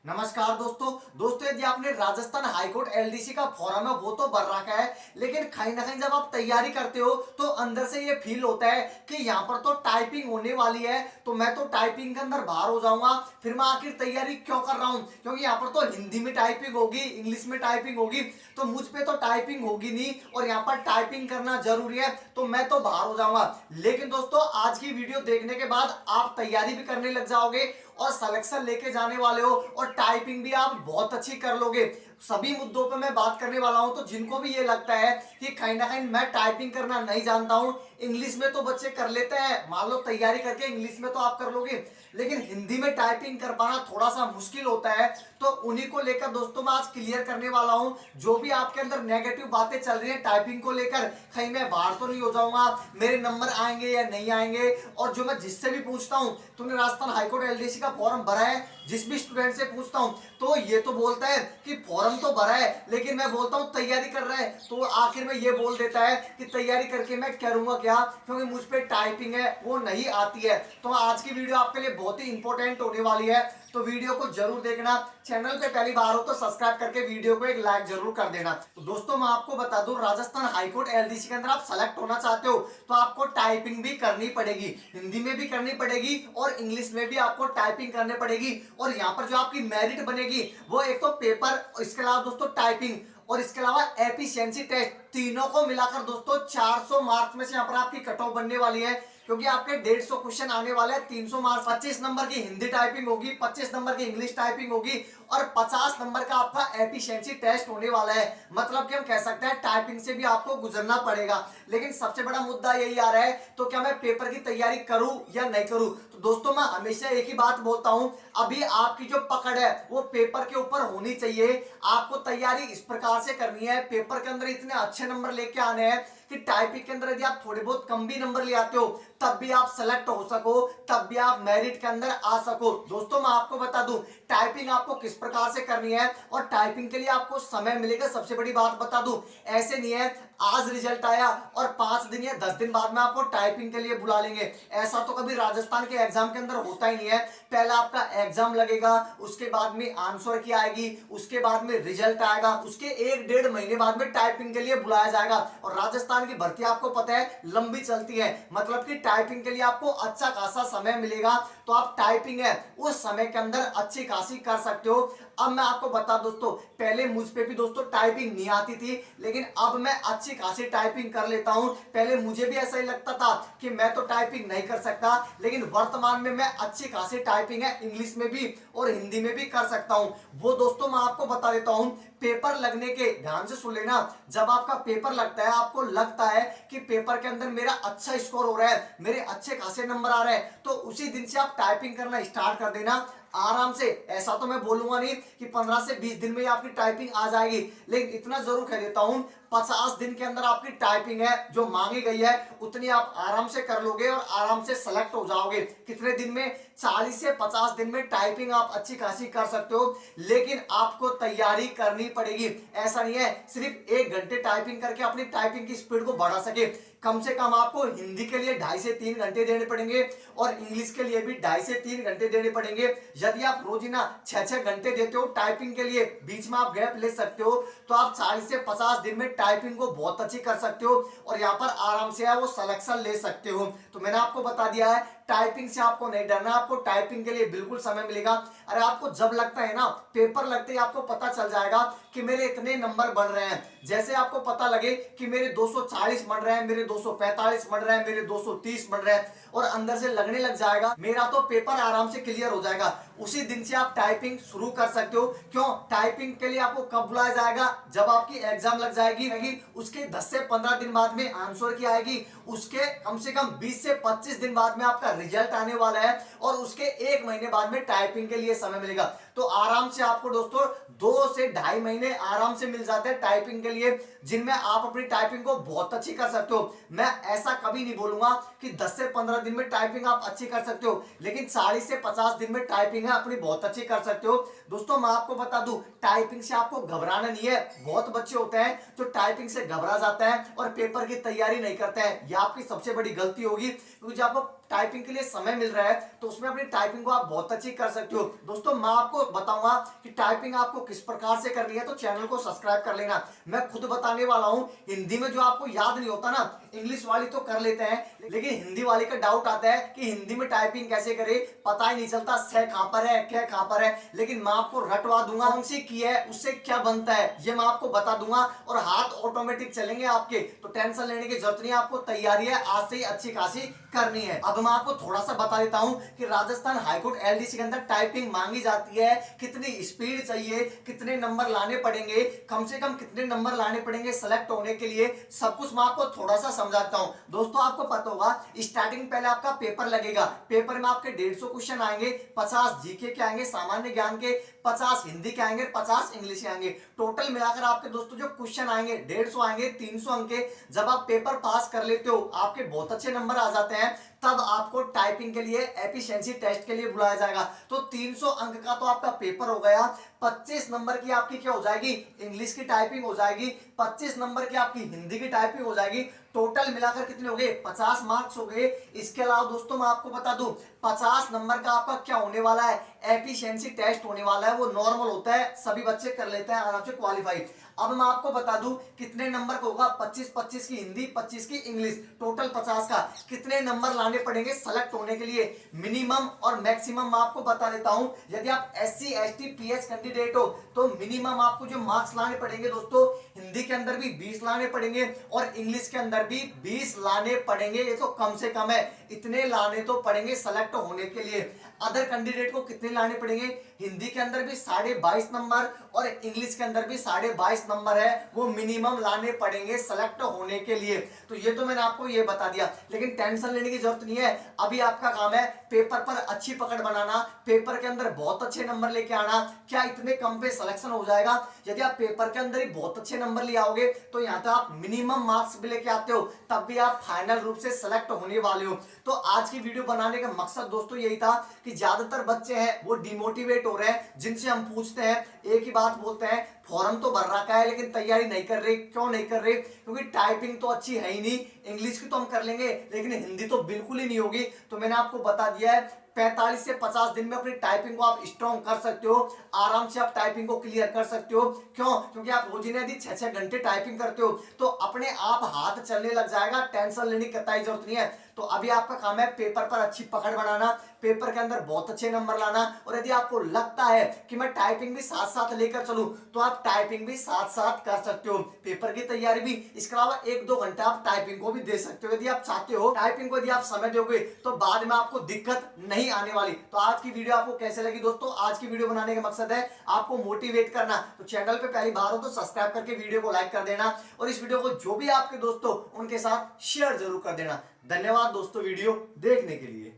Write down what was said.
नमस्कार दोस्तों यदि आपने राजस्थान हाईकोर्ट एलडीसी का फॉर्म है वो तो भर रखा है, लेकिन कहीं ना कहीं जब आप तैयारी करते हो तो अंदर से ये फील होता है कि यहाँ पर तो टाइपिंग होने वाली है, तो मैं तो टाइपिंग के अंदर बाहर हो जाऊंगा। फिर मैं आखिर तैयारी क्यों कर रहा हूँ, क्योंकि यहाँ पर तो हिंदी में टाइपिंग होगी, इंग्लिश में टाइपिंग होगी, तो मुझ पे तो टाइपिंग होगी नहीं और यहाँ पर टाइपिंग करना जरूरी है, तो मैं तो बाहर हो जाऊंगा। लेकिन दोस्तों आज की वीडियो देखने के बाद आप तैयारी भी करने लग जाओगे और सिलेक्शन लेके जाने वाले हो और टाइपिंग भी आप बहुत अच्छी कर लोगे। सभी मुद्दों पे मैं बात करने वाला हूं, तो जिनको भी ये लगता है कि कहीं ना कहीं मैं टाइपिंग करना नहीं जानता हूं, इंग्लिश में तो बच्चे कर लेते हैं, मान लो तैयारी करके इंग्लिश में तो आप कर लोगे, लेकिन हिंदी में टाइपिंग कर पाना थोड़ा सा मुश्किल होता है, तो उन्हीं को लेकर दोस्तों मैं आज क्लियर करने वाला हूं। जो भी आपके अंदर नेगेटिव बातें चल रही है टाइपिंग को लेकर, कहीं मैं बाहर तो नहीं हो जाऊंगा, मेरे नंबर आएंगे या नहीं आएंगे। और जो मैं जिससे भी पूछता हूं, तुमने राजस्थान हाईकोर्ट एलडीसी का फॉर्म भरा है, जिस भी स्टूडेंट से पूछता हूं तो ये तो बोलता है कि फॉर्म तो भरा है, लेकिन मैं बोलता हूं तैयारी कर रहा है, तो आखिर में ये बोल देता है कि तैयारी करके मैं करूंगा क्या, क्योंकि मुझ पे टाइपिंग है वो नहीं आती है। तो आज की वीडियो आपके लिए बहुत ही इंपॉर्टेंट होने वाली है, तो वीडियो को जरूर देखना। चैनल पे पहली बार हो तो सब्सक्राइब करके वीडियो को एक लाइक जरूर कर देना। तो दोस्तों मैं आपको बता दूं, राजस्थान हाईकोर्ट एलडीसी के अंदर आप सेलेक्ट होना चाहते हो तो आपको टाइपिंग भी करनी पड़ेगी, हिंदी में भी करनी पड़ेगी और इंग्लिश में भी आपको टाइपिंग करनी पड़ेगी। और यहाँ पर जो आपकी मेरिट बनेगी वो एक तो पेपर, इसके अलावा दोस्तों टाइपिंग और इसके अलावा एफिशिएंसी टेस्ट, तीनों को मिलाकर दोस्तों 400 मार्क्स में से यहाँ पर आपकी कट ऑफ बनने वाली है, क्योंकि आपके 150 क्वेश्चन आने वाले हैं। 300 मार्क्स, 25 नंबर की हिंदी टाइपिंग होगी, 25 नंबर की इंग्लिश टाइपिंग होगी और 50 नंबर का आपका एफिशिएंसी टेस्ट होने वाला है। मतलब कि हम कह सकते हैं टाइपिंग से भी आपको गुजरना पड़ेगा। लेकिन सबसे बड़ा मुद्दा यही आ रहा है, तो क्या मैं पेपर की तैयारी करूं या नहीं करूं। तो दोस्तों मैं हमेशा एक ही बात बोलता हूं, अभी आपकी जो पकड़ है वो पेपर के ऊपर होनी चाहिए। आपको तैयारी इस प्रकार से करनी है, पेपर के अंदर इतने अच्छे नंबर लेके आने हैं कि टाइपिंग के अंदर यदि आप थोड़े बहुत कम भी नंबर ले आते हो तब भी आप सेलेक्ट हो सको, तब भी आप मेरिट के अंदर आ सको। दोस्तों मैं आपको बता दूं टाइपिंग आपको किस प्रकार से करनी है और टाइपिंग के लिए आपको समय मिलेगा। सबसे बड़ी बात बता दूं, ऐसे नहीं है आज रिजल्ट आया और 5 दिन या 10 दिन बाद में आपको टाइपिंग के लिए बुला लेंगे, ऐसा तो कभी राजस्थान के एग्जाम के अंदर होता ही नहीं है। पहला आपका एग्जाम लगेगा, उसके बाद में आंसर की आएगी, उसके बाद में रिजल्ट आएगा, उसके 1-1.5 महीने बाद में टाइपिंग के लिए बुलाया जाएगा। और राजस्थान की भर्ती आपको पता है लंबी चलती है, मतलब कि टाइपिंग के लिए आपको अच्छा खासा समय मिलेगा, तो आप टाइपिंग है उस समय के अंदर अच्छी खासी कर सकते हो। अब मैं आपको बता दोस्तों, पहले मुझ पे भी दोस्तों टाइपिंग नहीं आती थी, लेकिन अब मैं अच्छी खासी टाइपिंग कर लेता हूं। पहले मुझे भी ऐसा ही लगता था कि मैं तो टाइपिंग नहीं कर सकता, लेकिन वर्तमान में मैं अच्छी खासी टाइपिंग है इंग्लिश में भी और हिंदी में भी कर सकता हूं। वो दोस्तों मैं आपको बता देता हूं, पेपर लगने के, ध्यान से सुन लेना, जब आपका पेपर लगता है आपको लगता है कि पेपर के अंदर मेरा अच्छा स्कोर हो रहा है, मेरे अच्छे खासे नंबर आ रहे हैं, तो उसी दिन से आप टाइपिंग करना स्टार्ट कर देना आराम से। ऐसा तो मैं बोलूंगा नहीं कि 15 से 20 दिन में आपकी टाइपिंग आ जाएगी, लेकिन इतना जरूर कह देता हूं 50 दिन के अंदर आपकी टाइपिंग है जो मांगी गई है उतनी आप आराम से कर लोगे और आराम से सेलेक्ट हो जाओगे। कितने दिन में? 40 से 50 दिन में टाइपिंग आप अच्छी खासी कर सकते हो, लेकिन आपको तैयारी करनी पड़ेगी। ऐसा नहीं है सिर्फ 1 घंटे टाइपिंग करके अपनी टाइपिंग की स्पीड को बढ़ा सके। कम से कम आपको हिंदी के लिए 2.5 से 3 घंटे देने पड़ेंगे और इंग्लिश के लिए भी 2.5 से 3 घंटे देने पड़ेंगे। यदि आप रोजाना 6-6 घंटे देते हो टाइपिंग के लिए, बीच में आप गैप ले सकते हो, तो आप 40 से 50 दिन में टाइपिंग को बहुत अच्छी कर सकते हो और यहाँ पर आराम से वो सिलेक्शन ले सकते हो। तो मैंने आपको बता दिया है टाइपिंग से आपको नहीं डरना, आपको टाइपिंग के लिए बिल्कुल समय मिलेगा। अरे आपको जब लगता है ना, पेपर लगते ही आपको पता चल जाएगा कि मेरे इतने नंबर बढ़ रहे हैं। जैसे आपको पता लगे कि मेरे 240 बढ़ रहे हैं, मेरे 245 बढ़ रहे हैं, मेरे 230 बढ़ रहे हैं और अंदर से लगने लग जाएगा मेरा तो पेपर आराम से क्लियर हो जाएगा, उसी दिन से आप टाइपिंग शुरू कर सकते हो। क्यों? टाइपिंग के लिए आपको कब बुलाया जाएगा? जब आपकी एग्जाम लग जाएगी, उसके 10 से 15 दिन बाद में आंसर की आएगी, उसके कम से कम 20 से 25 दिन बाद में आपका रिजल्ट आने वाला है और उसके 1 महीने बाद में टाइपिंग के लिए समय मिलेगा। तो आराम से आपको दोस्तों 2 से 2.5 महीने आराम से मिल जाते हैं टाइपिंग के लिए, जिनमें आप अपनी टाइपिंग को बहुत अच्छी कर सकते हो। मैं ऐसा कभी नहीं बोलूंगा कि 10 से 15 दिन में टाइपिंग आप अच्छी कर सकते हो, लेकिन 40 से 50 दिन में टाइपिंग है अपनी बहुत अच्छी कर सकते हो। दोस्तों मैं आपको बता दूं, टाइपिंग से आपको घबराना नहीं है। बहुत बच्चे होते हैं जो टाइपिंग से घबरा जाते हैं और पेपर की तैयारी नहीं करते हैं, यह आपकी सबसे बड़ी गलती होगी, क्योंकि जब आपको टाइपिंग के लिए समय मिल रहा है तो उसमें अपनी टाइपिंग को आप बहुत अच्छी कर सकते हो। दोस्तों मैं आपको बताऊंगा कि टाइपिंग आपको किस प्रकार से करनी है, तो चैनल को सब्सक्राइब कर लेना। मैं खुद बताने वाला हूं, हिंदी में जो आपको याद नहीं होता ना, इंग्लिश वाली तो कर लेते हैं, लेकिन हिंदी वाली का डाउट आता है कि हिंदी में टाइपिंग कैसे करे, पता ही नहीं चलता से कहां पर है क्या कहां पर है। लेकिन मैं आपको रटवा दूंगा, कौन सी की है उससे क्या बनता है ये मैं आपको बता दूंगा, और हाथ ऑटोमेटिक चलेंगे आपके, तो टेंशन लेने की जरूरत नहीं है। आपको तैयारी है आज से ही अच्छी खासी करनी है। अब मैं आपको थोड़ा सा बता देता हूं कि राजस्थान हाईकोर्ट एलडीसी के अंदर टाइपिंग मांगी जाती है, कितनी स्पीड चाहिए, कितने नंबर लाने पड़ेंगे, कम से कम कितने नंबर लाने पड़ेंगे सेलेक्ट होने के लिए, सब कुछ मैं आपको थोड़ा सा समझाता हूं। दोस्तों आपको पता होगा स्टार्टिंग पहले आपका पेपर लगेगा, पेपर में आपके 150 क्वेश्चन आएंगे, 50 जीके के आएंगे, सामान्य ज्ञान के 50 हिंदी के आएंगे, 50 इंग्लिश के आएंगे। टोटल मिलाकर आपके दोस्तों जो क्वेश्चन आएंगे 150 आएंगे, 300 अंक के। जब आप पेपर पास कर लेते हो, आपके बहुत अच्छे नंबर आ जाते हैं, तब आपको टाइपिंग के लिए एफिशिएंसी टेस्ट के लिए बुलाया जाएगा। तो 300 अंक का तो आपका पेपर हो गया, 25 नंबर की आपकी क्या हो जाएगी, इंग्लिश की टाइपिंग हो जाएगी, 25 नंबर की आपकी हिंदी की टाइपिंग हो जाएगी। टोटल मिलाकर कितने हो गए, 50 मार्क्स हो गए। इसके अलावा दोस्तों मैं आपको बता दूं, 50 नंबर का आपका क्या होने वाला है, एफिशिएंसी टेस्ट होने वाला है। वो नॉर्मल होता है, सभी बच्चे कर लेते हैं आराम से क्वालिफाई। अब मैं आपको बता दूं कितने नंबर का होगा, 25 की हिंदी, 25 की इंग्लिश, टोटल 50 का। कितने नंबर लाने पड़ेंगे सेलेक्ट होने के लिए, मिनिमम और मैक्सिमम मैं आपको बता देता हूं। यदि आप SC ST PH कैंडिडेट हो तो मिनिमम आपको जो मार्क्स लाने पड़ेंगे दोस्तों, हिंदी के अंदर भी 20 लाने पड़ेंगे और इंग्लिश के अंदर भी 20 लाने पड़ेंगे। ये तो कम से कम है, इतने लाने तो पड़ेंगे सेलेक्ट होने के लिए। अदर कैंडिडेट को कितने लाने पड़ेंगे, हिंदी के अंदर भी 22.5 नंबर और इंग्लिश के अंदर भी 22.5 नंबर है, वो मिनिमम लाने पड़ेंगे सेलेक्ट होने के लिए। तो ये तो मैंने आपको ये बता दिया, लेकिन टेंशन लेने की जरूरत नहीं है। अभी आपका काम है पेपर पर अच्छी पकड़ बनाना, पेपर के अंदर बहुत अच्छे नंबर लेके आना। क्या इतने कम पे सिलेक्शन हो जाएगा? यदि आप पेपर के अंदर ही बहुत अच्छे नंबर ले आओगे तो यहाँ तो आप मिनिमम मार्क्स भी लेके आते हो, तब भी आप फाइनल रूप से सेलेक्ट होने वाले हो। तो आज की वीडियो बनाने का मकसद दोस्तों यही था कि ज्यादातर बच्चे हैं वो डिमोटिवेट हो रहे हैं, जिनसे हम पूछते हैं एक ही बात बोलते हैं, फॉर्म तो भर रखा है लेकिन तैयारी नहीं कर रहे। क्यों नहीं कर रहे? क्योंकि टाइपिंग तो अच्छी है ही नहीं। इंग्लिश की तो हम कर लेंगे लेकिन हिंदी तो बिल्कुल ही नहीं होगी। तो मैंने आपको बता दिया है 45 से 50 दिन में अपनी टाइपिंग को आप स्ट्रॉन्ग कर सकते हो, आराम से आप टाइपिंग को क्लियर कर सकते हो। क्यों? क्योंकि आप रोज यदि 6-6 घंटे टाइपिंग करते हो तो अपने आप हाथ चलने लग जाएगा, टेंशन लेने की कतई जरूरत नहीं है। तो अभी आपका काम है पेपर पर अच्छी पकड़ बनाना, पेपर के अंदर बहुत अच्छे नंबर लाना। और यदि आपको लगता है कि मैं टाइपिंग भी साथ साथ लेकर चलूं तो आप टाइपिंग भी साथ साथ कर सकते हो, पेपर की तैयारी भी। इसके अलावा 1-2 घंटा आप टाइपिंग को भी दे सकते हो यदि आप चाहते हो। टाइपिंग को यदि आप समय दोगे तो बाद में आपको दिक्कत नहीं आने वाली। तो आज की वीडियो आपको कैसे लगी दोस्तों? आज की वीडियो बनाने का मकसद है आपको मोटिवेट करना। तो चैनल पे पहली बार हो तो सब्सक्राइब करके वीडियो को लाइक कर देना, और इस वीडियो को जो भी आपके दोस्तों उनके साथ शेयर जरूर कर देना। धन्यवाद दोस्तों वीडियो देखने के लिए।